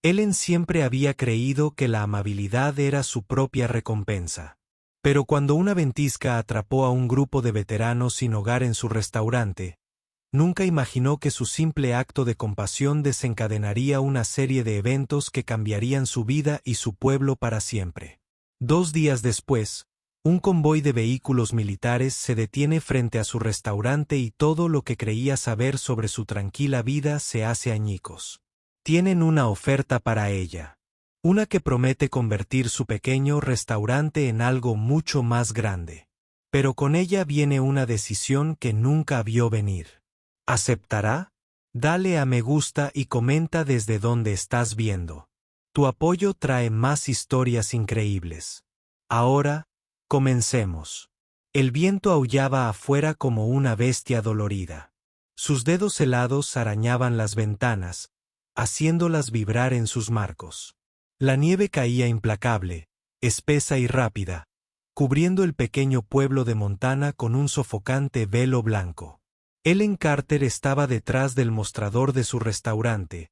Ellen siempre había creído que la amabilidad era su propia recompensa. Pero cuando una ventisca atrapó a un grupo de veteranos sin hogar en su restaurante, nunca imaginó que su simple acto de compasión desencadenaría una serie de eventos que cambiarían su vida y su pueblo para siempre. 2 días después, un convoy de vehículos militares se detiene frente a su restaurante y todo lo que creía saber sobre su tranquila vida se hace añicos. Tienen una oferta para ella. Una que promete convertir su pequeño restaurante en algo mucho más grande. Pero con ella viene una decisión que nunca vio venir. ¿Aceptará? Dale a me gusta y comenta desde dónde estás viendo. Tu apoyo trae más historias increíbles. Ahora, comencemos. El viento aullaba afuera como una bestia dolorida. Sus dedos helados arañaban las ventanas, haciéndolas vibrar en sus marcos. La nieve caía implacable, espesa y rápida, cubriendo el pequeño pueblo de Montana con un sofocante velo blanco. Ellen Carter estaba detrás del mostrador de su restaurante,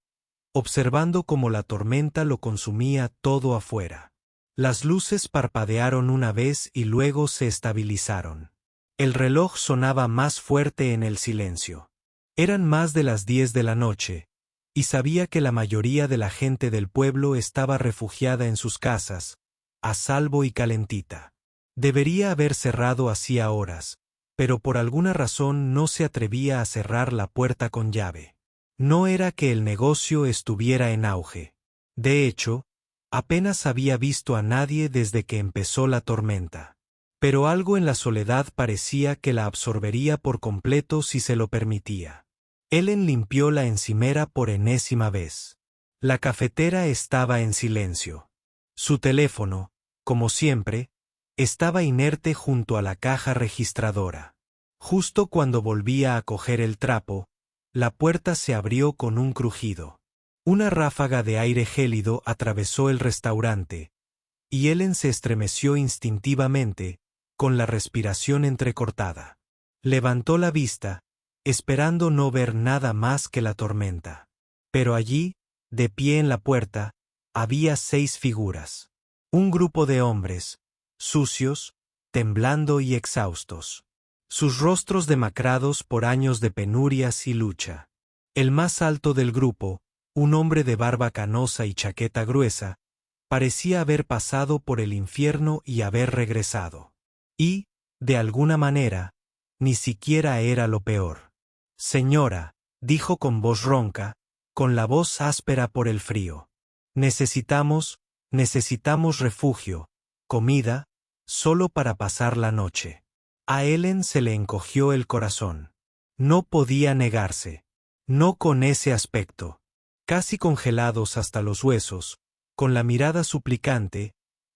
observando cómo la tormenta lo consumía todo afuera. Las luces parpadearon una vez y luego se estabilizaron. El reloj sonaba más fuerte en el silencio. Eran más de las 10 de la noche, y sabía que la mayoría de la gente del pueblo estaba refugiada en sus casas, a salvo y calentita. Debería haber cerrado hacía horas, pero por alguna razón no se atrevía a cerrar la puerta con llave. No era que el negocio estuviera en auge. De hecho, apenas había visto a nadie desde que empezó la tormenta. Pero algo en la soledad parecía que la absorbería por completo si se lo permitía. Ellen limpió la encimera por enésima vez. La cafetera estaba en silencio. Su teléfono, como siempre, estaba inerte junto a la caja registradora. Justo cuando volvía a coger el trapo, la puerta se abrió con un crujido. Una ráfaga de aire gélido atravesó el restaurante, y Ellen se estremeció instintivamente, con la respiración entrecortada. Levantó la vista, esperando no ver nada más que la tormenta. Pero allí, de pie en la puerta, había 6 figuras. Un grupo de hombres, sucios, temblando y exhaustos. Sus rostros demacrados por años de penurias y lucha. El más alto del grupo, un hombre de barba canosa y chaqueta gruesa, parecía haber pasado por el infierno y haber regresado. Y, de alguna manera, ni siquiera era lo peor. Señora, dijo con voz ronca, con la voz áspera por el frío. Necesitamos refugio, comida, solo para pasar la noche. A Ellen se le encogió el corazón. No podía negarse. No con ese aspecto. Casi congelados hasta los huesos, con la mirada suplicante,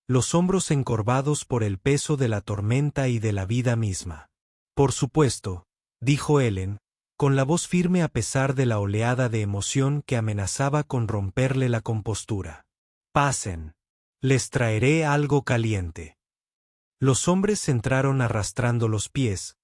los hombros encorvados por el peso de la tormenta y de la vida misma. Por supuesto, dijo Ellen, con la voz firme a pesar de la oleada de emoción que amenazaba con romperle la compostura. Pasen. Les traeré algo caliente. Los hombres entraron arrastrando los pies,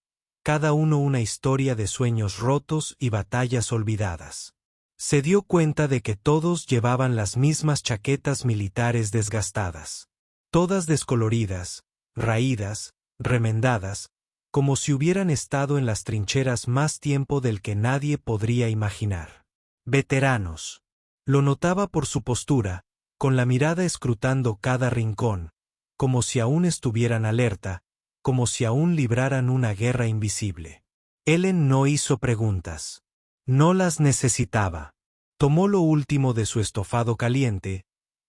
cada uno una historia de sueños rotos y batallas olvidadas. Se dio cuenta de que todos llevaban las mismas chaquetas militares desgastadas. Todas descoloridas, raídas, remendadas, como si hubieran estado en las trincheras más tiempo del que nadie podría imaginar. Veteranos. Lo notaba por su postura, con la mirada escrutando cada rincón, como si aún estuvieran alerta, como si aún libraran una guerra invisible. Ellen no hizo preguntas. No las necesitaba. Tomó lo último de su estofado caliente,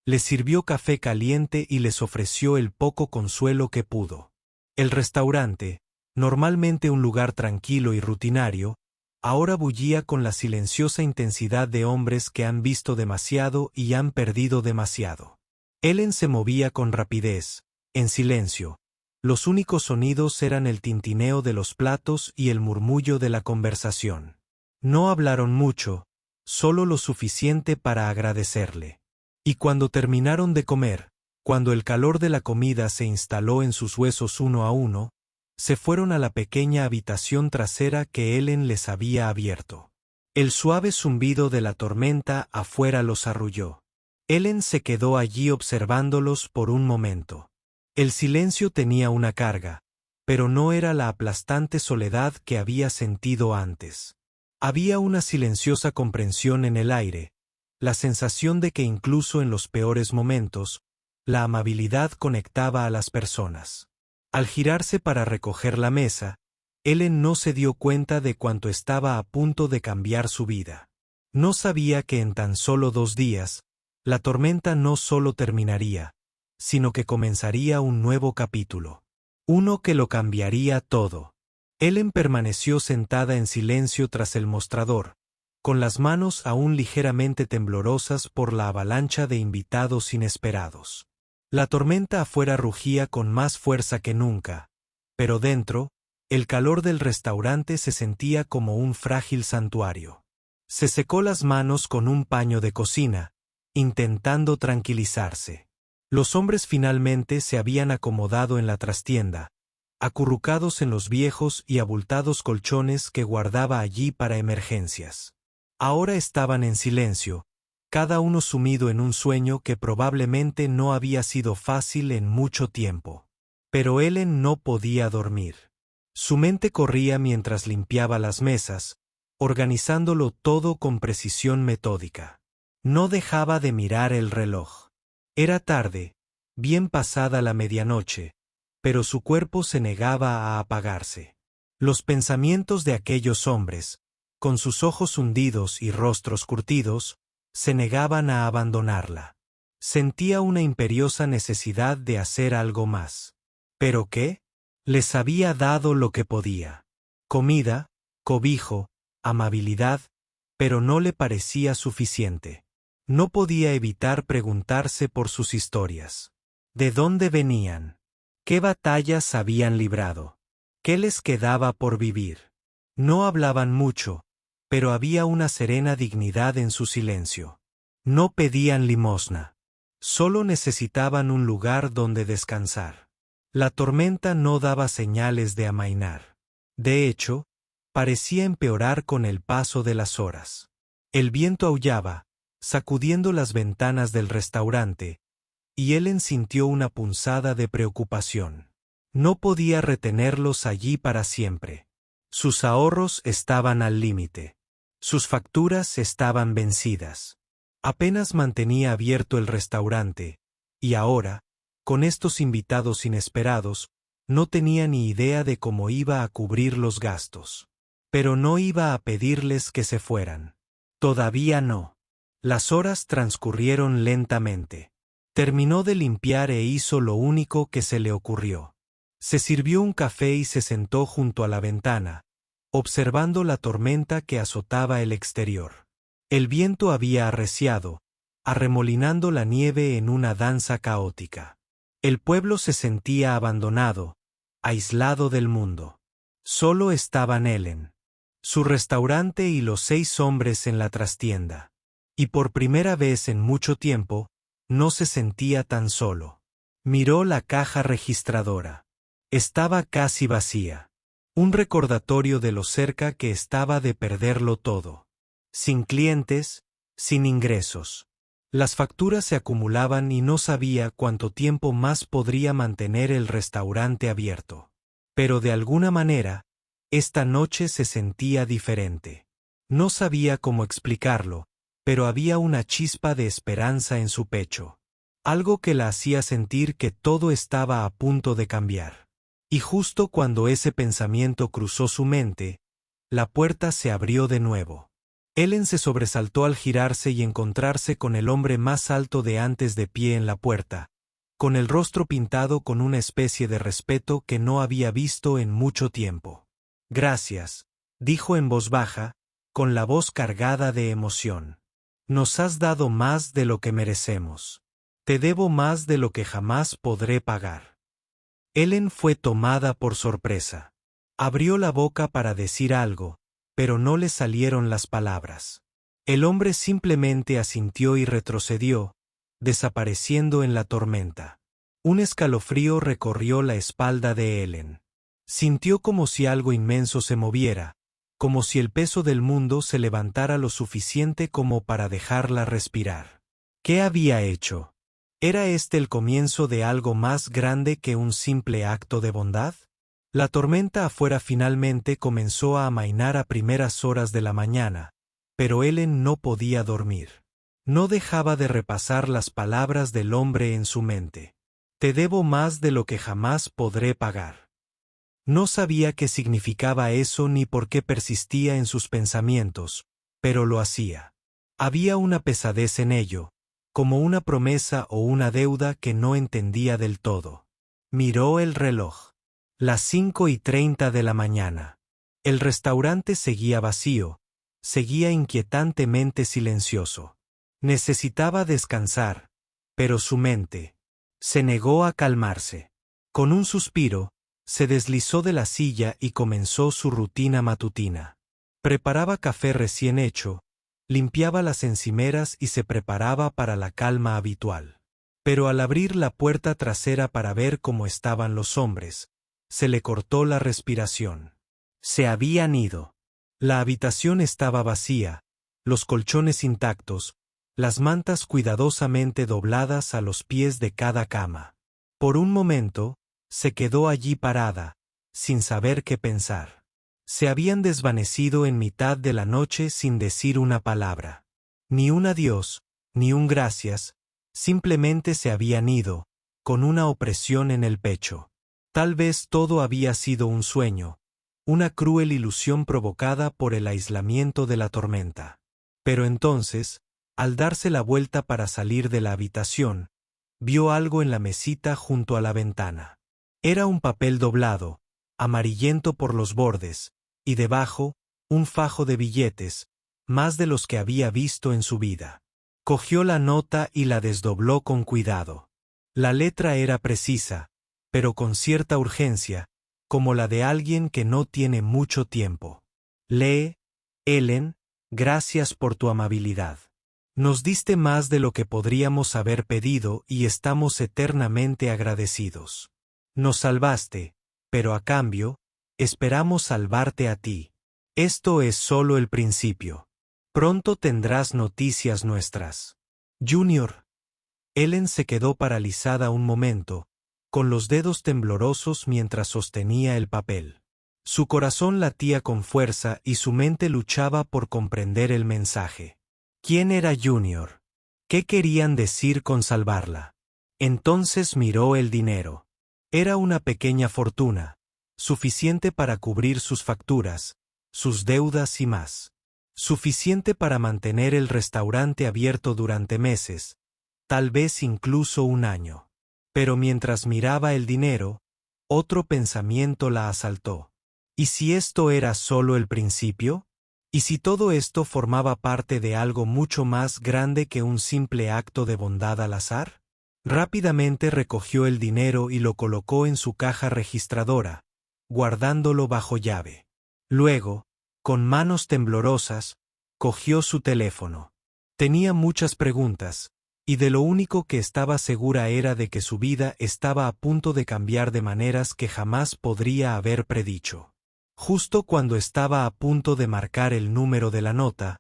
les sirvió café caliente y les ofreció el poco consuelo que pudo. El restaurante, normalmente un lugar tranquilo y rutinario, ahora bullía con la silenciosa intensidad de hombres que han visto demasiado y han perdido demasiado. Ellen se movía con rapidez, en silencio. Los únicos sonidos eran el tintineo de los platos y el murmullo de la conversación. No hablaron mucho, solo lo suficiente para agradecerle. Y cuando terminaron de comer, cuando el calor de la comida se instaló en sus huesos uno a uno, se fueron a la pequeña habitación trasera que Ellen les había abierto. El suave zumbido de la tormenta afuera los arrulló. Ellen se quedó allí observándolos por un momento. El silencio tenía una carga, pero no era la aplastante soledad que había sentido antes. Había una silenciosa comprensión en el aire, la sensación de que incluso en los peores momentos, la amabilidad conectaba a las personas. Al girarse para recoger la mesa, Ellen no se dio cuenta de cuánto estaba a punto de cambiar su vida. No sabía que en tan solo 2 días, la tormenta no solo terminaría, sino que comenzaría un nuevo capítulo. Uno que lo cambiaría todo. Ellen permaneció sentada en silencio tras el mostrador, con las manos aún ligeramente temblorosas por la avalancha de invitados inesperados. La tormenta afuera rugía con más fuerza que nunca, pero dentro, el calor del restaurante se sentía como un frágil santuario. Se secó las manos con un paño de cocina, intentando tranquilizarse. Los hombres finalmente se habían acomodado en la trastienda, acurrucados en los viejos y abultados colchones que guardaba allí para emergencias. Ahora estaban en silencio, cada uno sumido en un sueño que probablemente no había sido fácil en mucho tiempo. Pero Ellen no podía dormir. Su mente corría mientras limpiaba las mesas, organizándolo todo con precisión metódica. No dejaba de mirar el reloj. Era tarde, bien pasada la medianoche, pero su cuerpo se negaba a apagarse. Los pensamientos de aquellos hombres, con sus ojos hundidos y rostros curtidos, se negaban a abandonarla. Sentía una imperiosa necesidad de hacer algo más. ¿Pero qué? Les había dado lo que podía. Comida, cobijo, amabilidad, pero no le parecía suficiente. No podía evitar preguntarse por sus historias. ¿De dónde venían? ¿Qué batallas habían librado? ¿Qué les quedaba por vivir? No hablaban mucho, pero había una serena dignidad en su silencio. No pedían limosna. Solo necesitaban un lugar donde descansar. La tormenta no daba señales de amainar. De hecho, parecía empeorar con el paso de las horas. El viento aullaba, sacudiendo las ventanas del restaurante, y Ellen sintió una punzada de preocupación. No podía retenerlos allí para siempre. Sus ahorros estaban al límite. Sus facturas estaban vencidas. Apenas mantenía abierto el restaurante, y ahora, con estos invitados inesperados, no tenía ni idea de cómo iba a cubrir los gastos. Pero no iba a pedirles que se fueran. Todavía no. Las horas transcurrieron lentamente. Terminó de limpiar e hizo lo único que se le ocurrió. Se sirvió un café y se sentó junto a la ventana, observando la tormenta que azotaba el exterior. El viento había arreciado, arremolinando la nieve en una danza caótica. El pueblo se sentía abandonado, aislado del mundo. Solo estaban Ellen, su restaurante y los 6 hombres en la trastienda. Y por primera vez en mucho tiempo, no se sentía tan solo. Miró la caja registradora. Estaba casi vacía. Un recordatorio de lo cerca que estaba de perderlo todo. Sin clientes, sin ingresos. Las facturas se acumulaban y no sabía cuánto tiempo más podría mantener el restaurante abierto. Pero de alguna manera, esta noche se sentía diferente. No sabía cómo explicarlo, pero había una chispa de esperanza en su pecho. Algo que la hacía sentir que todo estaba a punto de cambiar. Y justo cuando ese pensamiento cruzó su mente, la puerta se abrió de nuevo. Ellen se sobresaltó al girarse y encontrarse con el hombre más alto de antes de pie en la puerta, con el rostro pintado con una especie de respeto que no había visto en mucho tiempo. «Gracias», dijo en voz baja, con la voz cargada de emoción. «Nos has dado más de lo que merecemos. Te debo más de lo que jamás podré pagar». Ellen fue tomada por sorpresa. Abrió la boca para decir algo, pero no le salieron las palabras. El hombre simplemente asintió y retrocedió, desapareciendo en la tormenta. Un escalofrío recorrió la espalda de Ellen. Sintió como si algo inmenso se moviera, como si el peso del mundo se levantara lo suficiente como para dejarla respirar. ¿Qué había hecho? ¿Era este el comienzo de algo más grande que un simple acto de bondad? La tormenta afuera finalmente comenzó a amainar a primeras horas de la mañana, pero Ellen no podía dormir. No dejaba de repasar las palabras del hombre en su mente. Te debo más de lo que jamás podré pagar. No sabía qué significaba eso ni por qué persistía en sus pensamientos, pero lo hacía. Había una pesadez en ello, como una promesa o una deuda que no entendía del todo. Miró el reloj. Las 5:30 de la mañana. El restaurante seguía vacío, seguía inquietantemente silencioso. Necesitaba descansar, pero su mente se negó a calmarse. Con un suspiro, se deslizó de la silla y comenzó su rutina matutina. Preparaba café recién hecho, limpiaba las encimeras y se preparaba para la calma habitual. Pero al abrir la puerta trasera para ver cómo estaban los hombres, se le cortó la respiración. Se habían ido. La habitación estaba vacía, los colchones intactos, las mantas cuidadosamente dobladas a los pies de cada cama. Por un momento, se quedó allí parada, sin saber qué pensar. Se habían desvanecido en mitad de la noche sin decir una palabra. Ni un adiós, ni un gracias, simplemente se habían ido, con una opresión en el pecho. Tal vez todo había sido un sueño, una cruel ilusión provocada por el aislamiento de la tormenta. Pero entonces, al darse la vuelta para salir de la habitación, vio algo en la mesita junto a la ventana. Era un papel doblado, amarillento por los bordes, y debajo, un fajo de billetes, más de los que había visto en su vida. Cogió la nota y la desdobló con cuidado. La letra era precisa, pero con cierta urgencia, como la de alguien que no tiene mucho tiempo. Lee, Ellen, gracias por tu amabilidad. Nos diste más de lo que podríamos haber pedido y estamos eternamente agradecidos. Nos salvaste, pero a cambio, esperamos salvarte a ti. Esto es solo el principio. Pronto tendrás noticias nuestras. Junior. Ellen se quedó paralizada un momento, con los dedos temblorosos mientras sostenía el papel. Su corazón latía con fuerza y su mente luchaba por comprender el mensaje. ¿Quién era Junior? ¿Qué querían decir con salvarla? Entonces miró el dinero. Era una pequeña fortuna, suficiente para cubrir sus facturas, sus deudas y más. Suficiente para mantener el restaurante abierto durante meses, tal vez incluso un año. Pero mientras miraba el dinero, otro pensamiento la asaltó. ¿Y si esto era solo el principio? ¿Y si todo esto formaba parte de algo mucho más grande que un simple acto de bondad al azar? Rápidamente recogió el dinero y lo colocó en su caja registradora, guardándolo bajo llave. Luego, con manos temblorosas, cogió su teléfono. Tenía muchas preguntas, y de lo único que estaba segura era de que su vida estaba a punto de cambiar de maneras que jamás podría haber predicho. Justo cuando estaba a punto de marcar el número de la nota,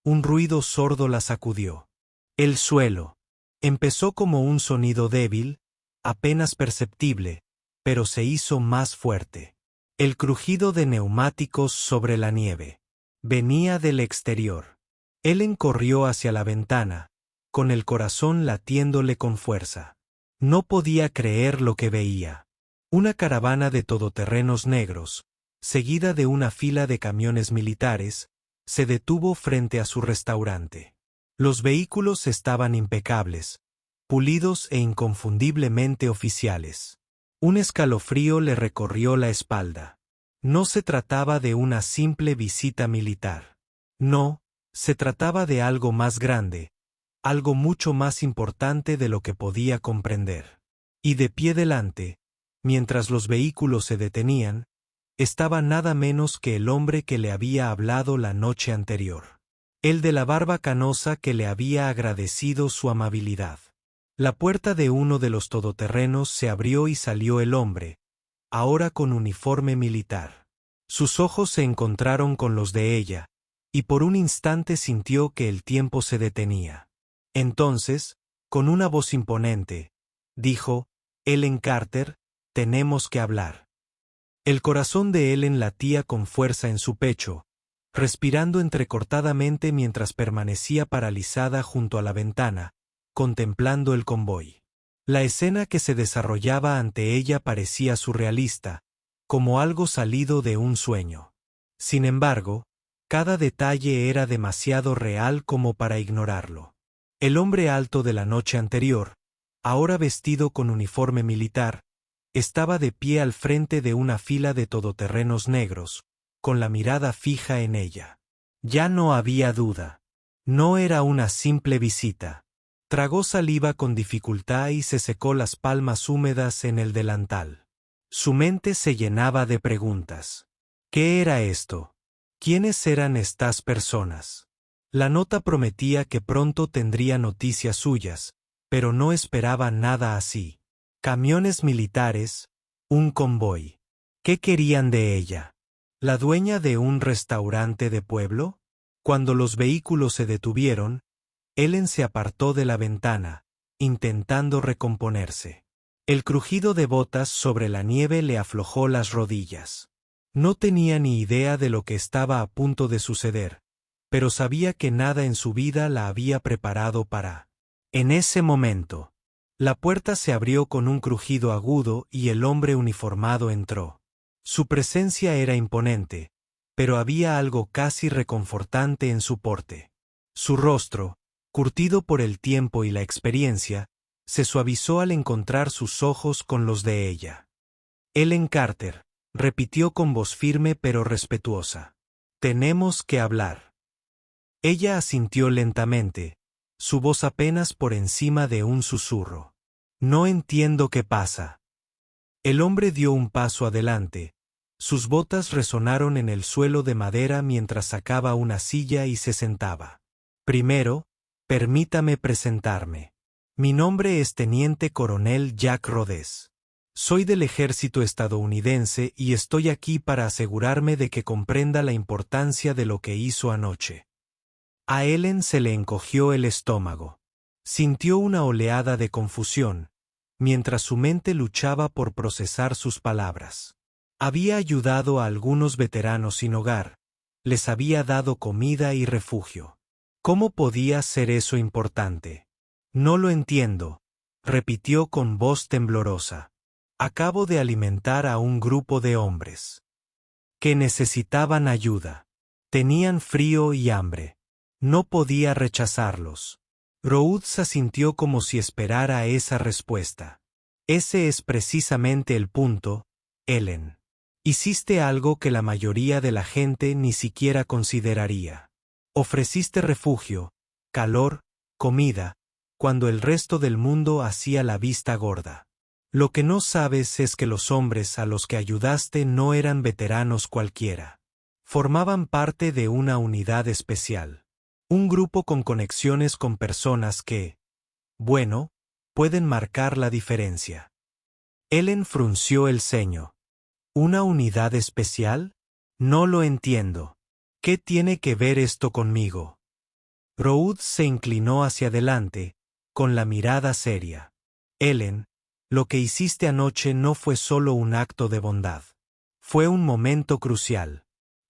un ruido sordo la sacudió. El suelo. Empezó como un sonido débil, apenas perceptible, pero se hizo más fuerte. El crujido de neumáticos sobre la nieve. Venía del exterior. Ellen corrió hacia la ventana, con el corazón latiéndole con fuerza. No podía creer lo que veía. Una caravana de todoterrenos negros, seguida de una fila de camiones militares, se detuvo frente a su restaurante. Los vehículos estaban impecables, pulidos e inconfundiblemente oficiales. Un escalofrío le recorrió la espalda. No se trataba de una simple visita militar. No, se trataba de algo más grande, algo mucho más importante de lo que podía comprender. Y de pie delante, mientras los vehículos se detenían, estaba nada menos que el hombre que le había hablado la noche anterior. El de la barba canosa que le había agradecido su amabilidad. La puerta de uno de los todoterrenos se abrió y salió el hombre, ahora con uniforme militar. Sus ojos se encontraron con los de ella, y por un instante sintió que el tiempo se detenía. Entonces, Con una voz imponente, dijo: Ellen Carter, tenemos que hablar. El corazón de Ellen latía con fuerza en su pecho, respirando entrecortadamente mientras permanecía paralizada junto a la ventana, contemplando el convoy. La escena que se desarrollaba ante ella parecía surrealista, como algo salido de un sueño. Sin embargo, cada detalle era demasiado real como para ignorarlo. El hombre alto de la noche anterior, ahora vestido con uniforme militar, estaba de pie al frente de una fila de todoterrenos negros, con la mirada fija en ella. Ya no había duda. No era una simple visita. Tragó saliva con dificultad y se secó las palmas húmedas en el delantal. Su mente se llenaba de preguntas. ¿Qué era esto? ¿Quiénes eran estas personas? La nota prometía que pronto tendría noticias suyas, pero no esperaba nada así. Camiones militares, un convoy. ¿Qué querían de ella? ¿La dueña de un restaurante de pueblo? Cuando los vehículos se detuvieron, Ellen se apartó de la ventana, intentando recomponerse. El crujido de botas sobre la nieve le aflojó las rodillas. No tenía ni idea de lo que estaba a punto de suceder, pero sabía que nada en su vida la había preparado para. En ese momento, la puerta se abrió con un crujido agudo y el hombre uniformado entró. Su presencia era imponente, pero había algo casi reconfortante en su porte. Su rostro, curtido por el tiempo y la experiencia, se suavizó al encontrar sus ojos con los de ella. Ellen Carter, repitió con voz firme pero respetuosa. Tenemos que hablar. Ella asintió lentamente, su voz apenas por encima de un susurro. No entiendo qué pasa. El hombre dio un paso adelante. Sus botas resonaron en el suelo de madera mientras sacaba una silla y se sentaba. Primero, permítame presentarme. Mi nombre es Teniente Coronel Jack Rhodes. Soy del ejército estadounidense y estoy aquí para asegurarme de que comprenda la importancia de lo que hizo anoche. A Ellen se le encogió el estómago. Sintió una oleada de confusión, mientras su mente luchaba por procesar sus palabras. Había ayudado a algunos veteranos sin hogar, les había dado comida y refugio. ¿Cómo podía ser eso importante? No lo entiendo, repitió con voz temblorosa. Acabo de alimentar a un grupo de hombres que necesitaban ayuda. Tenían frío y hambre. No podía rechazarlos. Rhodes asintió como si esperara esa respuesta. Ese es precisamente el punto, Ellen. Hiciste algo que la mayoría de la gente ni siquiera consideraría. Ofreciste refugio, calor, comida, cuando el resto del mundo hacía la vista gorda. Lo que no sabes es que los hombres a los que ayudaste no eran veteranos cualquiera. Formaban parte de una unidad especial. Un grupo con conexiones con personas que, bueno, pueden marcar la diferencia. Ellen frunció el ceño. ¿Una unidad especial? No lo entiendo. ¿Qué tiene que ver esto conmigo? Rhodes se inclinó hacia adelante, con la mirada seria. Ellen, lo que hiciste anoche no fue solo un acto de bondad. Fue un momento crucial.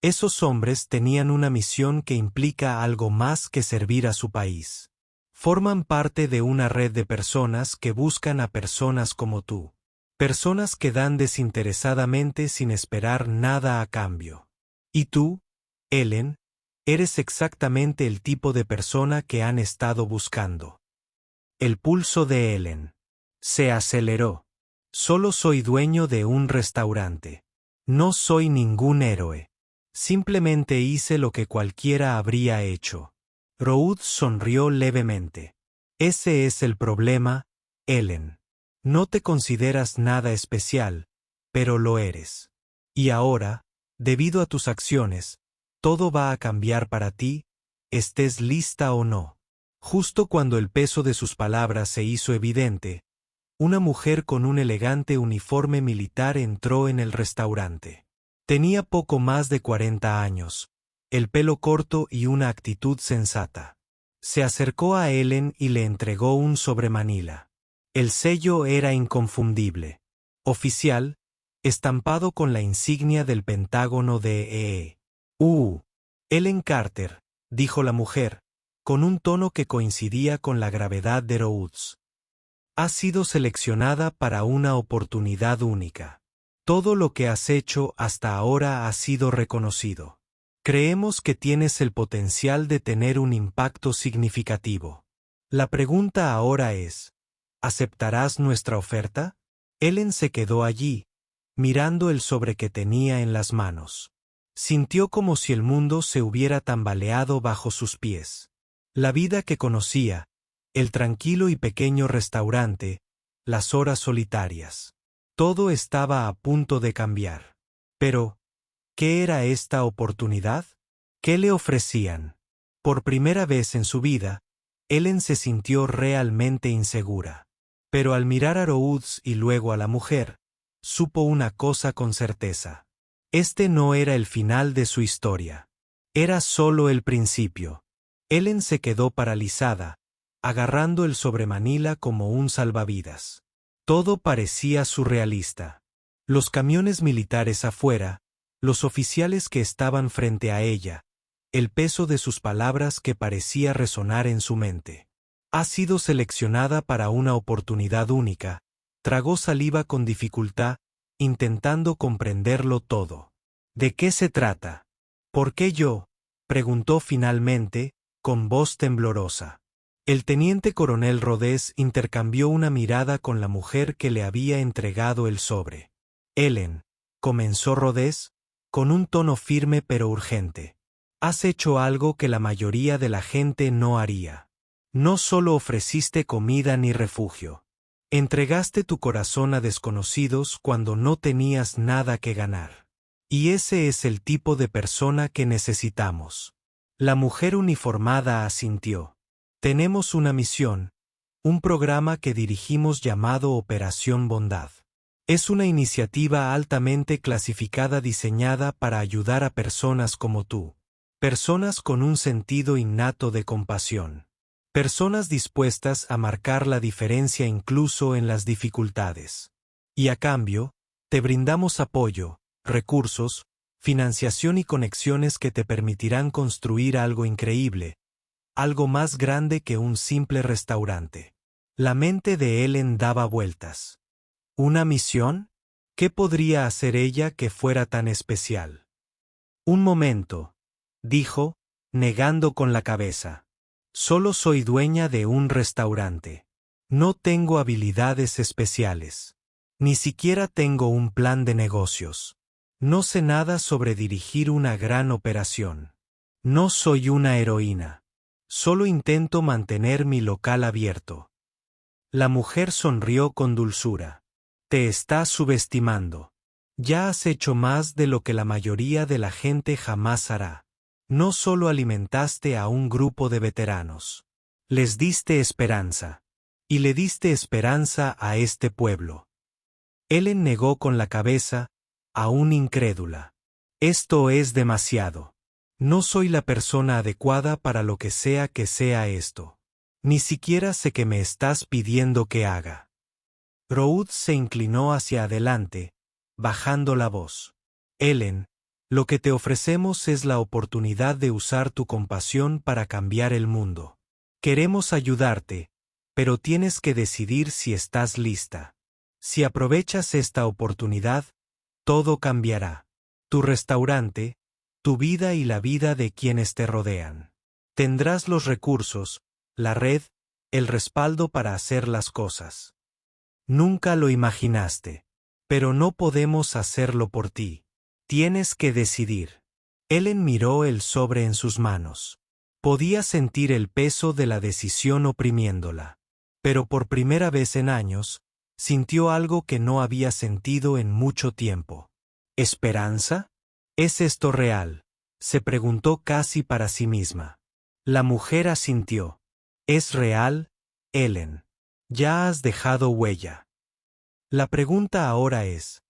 Esos hombres tenían una misión que implica algo más que servir a su país. Forman parte de una red de personas que buscan a personas como tú. Personas que dan desinteresadamente sin esperar nada a cambio. Y tú, Ellen, eres exactamente el tipo de persona que han estado buscando. El pulso de Ellen se aceleró. Solo soy dueño de un restaurante. No soy ningún héroe. Simplemente hice lo que cualquiera habría hecho. Rhodes sonrió levemente. Ese es el problema, Ellen. No te consideras nada especial, pero lo eres. Y ahora, debido a tus acciones, todo va a cambiar para ti, estés lista o no. Justo cuando el peso de sus palabras se hizo evidente, una mujer con un elegante uniforme militar entró en el restaurante. Tenía poco más de 40 años, el pelo corto y una actitud sensata. Se acercó a Ellen y le entregó un sobremanila. El sello era inconfundible. Oficial, estampado con la insignia del Pentágono de Ellen Carter, dijo la mujer, con un tono que coincidía con la gravedad de Rhodes. Has sido seleccionada para una oportunidad única. Todo lo que has hecho hasta ahora ha sido reconocido. Creemos que tienes el potencial de tener un impacto significativo. La pregunta ahora es, ¿aceptarás nuestra oferta? Ellen se quedó allí, mirando el sobre que tenía en las manos. Sintió como si el mundo se hubiera tambaleado bajo sus pies. La vida que conocía, el tranquilo y pequeño restaurante, las horas solitarias. Todo estaba a punto de cambiar. Pero, ¿qué era esta oportunidad? ¿Qué le ofrecían? Por primera vez en su vida, Ellen se sintió realmente insegura. Pero al mirar a Rhodes y luego a la mujer, supo una cosa con certeza. Este no era el final de su historia. Era solo el principio. Ellen se quedó paralizada, agarrando el sobremanila como un salvavidas. Todo parecía surrealista. Los camiones militares afuera, los oficiales que estaban frente a ella, el peso de sus palabras que parecía resonar en su mente. Has sido seleccionada para una oportunidad única. Tragó saliva con dificultad, intentando comprenderlo todo. ¿De qué se trata? ¿Por qué yo? Preguntó finalmente, con voz temblorosa. El teniente coronel Rhodes intercambió una mirada con la mujer que le había entregado el sobre. Ellen, comenzó Rhodes, con un tono firme pero urgente. Has hecho algo que la mayoría de la gente no haría. No solo ofreciste comida ni refugio. Entregaste tu corazón a desconocidos cuando no tenías nada que ganar. Y ese es el tipo de persona que necesitamos. La mujer uniformada asintió. Tenemos una misión, un programa que dirigimos llamado Operación Bondad. Es una iniciativa altamente clasificada diseñada para ayudar a personas como tú. Personas con un sentido innato de compasión. Personas dispuestas a marcar la diferencia incluso en las dificultades. Y a cambio, te brindamos apoyo, recursos, financiación y conexiones que te permitirán construir algo increíble, algo más grande que un simple restaurante. La mente de Ellen daba vueltas. ¿Una misión? ¿Qué podría hacer ella que fuera tan especial? Un momento, dijo, negando con la cabeza. Solo soy dueña de un restaurante. No tengo habilidades especiales. Ni siquiera tengo un plan de negocios. No sé nada sobre dirigir una gran operación. No soy una heroína. Solo intento mantener mi local abierto. La mujer sonrió con dulzura. Te estás subestimando. Ya has hecho más de lo que la mayoría de la gente jamás hará. No solo alimentaste a un grupo de veteranos. Les diste esperanza. Y le diste esperanza a este pueblo. Ellen negó con la cabeza, aún incrédula. Esto es demasiado. No soy la persona adecuada para lo que sea esto. Ni siquiera sé qué me estás pidiendo que haga. Rhodes se inclinó hacia adelante, bajando la voz. Ellen, lo que te ofrecemos es la oportunidad de usar tu compasión para cambiar el mundo. Queremos ayudarte, pero tienes que decidir si estás lista. Si aprovechas esta oportunidad, todo cambiará. Tu restaurante, tu vida y la vida de quienes te rodean. Tendrás los recursos, la red, el respaldo para hacer las cosas. Nunca lo imaginaste. Pero no podemos hacerlo por ti. Tienes que decidir. Ellen miró el sobre en sus manos. Podía sentir el peso de la decisión oprimiéndola. Pero por primera vez en años, sintió algo que no había sentido en mucho tiempo. ¿Esperanza? ¿Es esto real?, se preguntó casi para sí misma. La mujer asintió. ¿Es real, Ellen? Ya has dejado huella. La pregunta ahora es,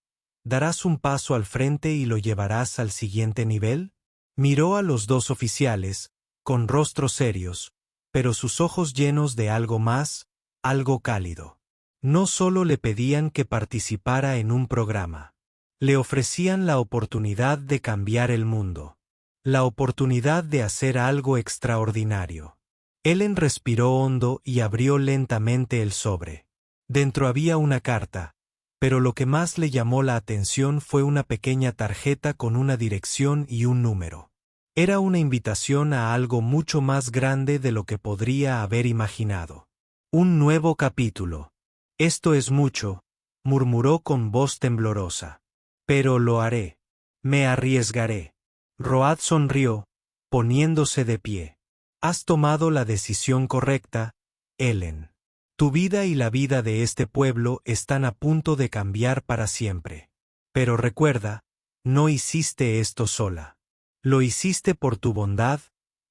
¿darás un paso al frente y lo llevarás al siguiente nivel? Miró a los dos oficiales, con rostros serios, pero sus ojos llenos de algo más, algo cálido. No solo le pedían que participara en un programa. Le ofrecían la oportunidad de cambiar el mundo. La oportunidad de hacer algo extraordinario. Ellen respiró hondo y abrió lentamente el sobre. Dentro había una carta, pero lo que más le llamó la atención fue una pequeña tarjeta con una dirección y un número. Era una invitación a algo mucho más grande de lo que podría haber imaginado. Un nuevo capítulo. Esto es mucho, murmuró con voz temblorosa. Pero lo haré. Me arriesgaré. Road sonrió, poniéndose de pie. Has tomado la decisión correcta, Ellen. Tu vida y la vida de este pueblo están a punto de cambiar para siempre. Pero recuerda, no hiciste esto sola. Lo hiciste por tu bondad,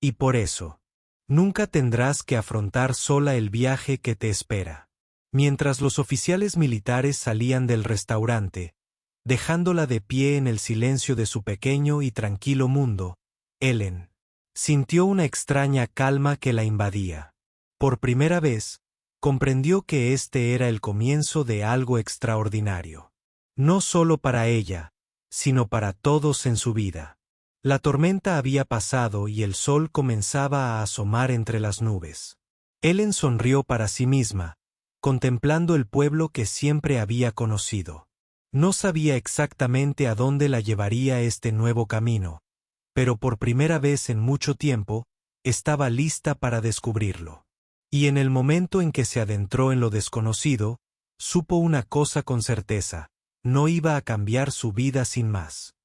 y por eso. Nunca tendrás que afrontar sola el viaje que te espera. Mientras los oficiales militares salían del restaurante, dejándola de pie en el silencio de su pequeño y tranquilo mundo, Ellen sintió una extraña calma que la invadía. Por primera vez, comprendió que este era el comienzo de algo extraordinario. No solo para ella, sino para todos en su vida. La tormenta había pasado y el sol comenzaba a asomar entre las nubes. Ellen sonrió para sí misma, contemplando el pueblo que siempre había conocido. No sabía exactamente a dónde la llevaría este nuevo camino, pero por primera vez en mucho tiempo, estaba lista para descubrirlo. Y en el momento en que se adentró en lo desconocido, supo una cosa con certeza: no iba a cambiar su vida sin más.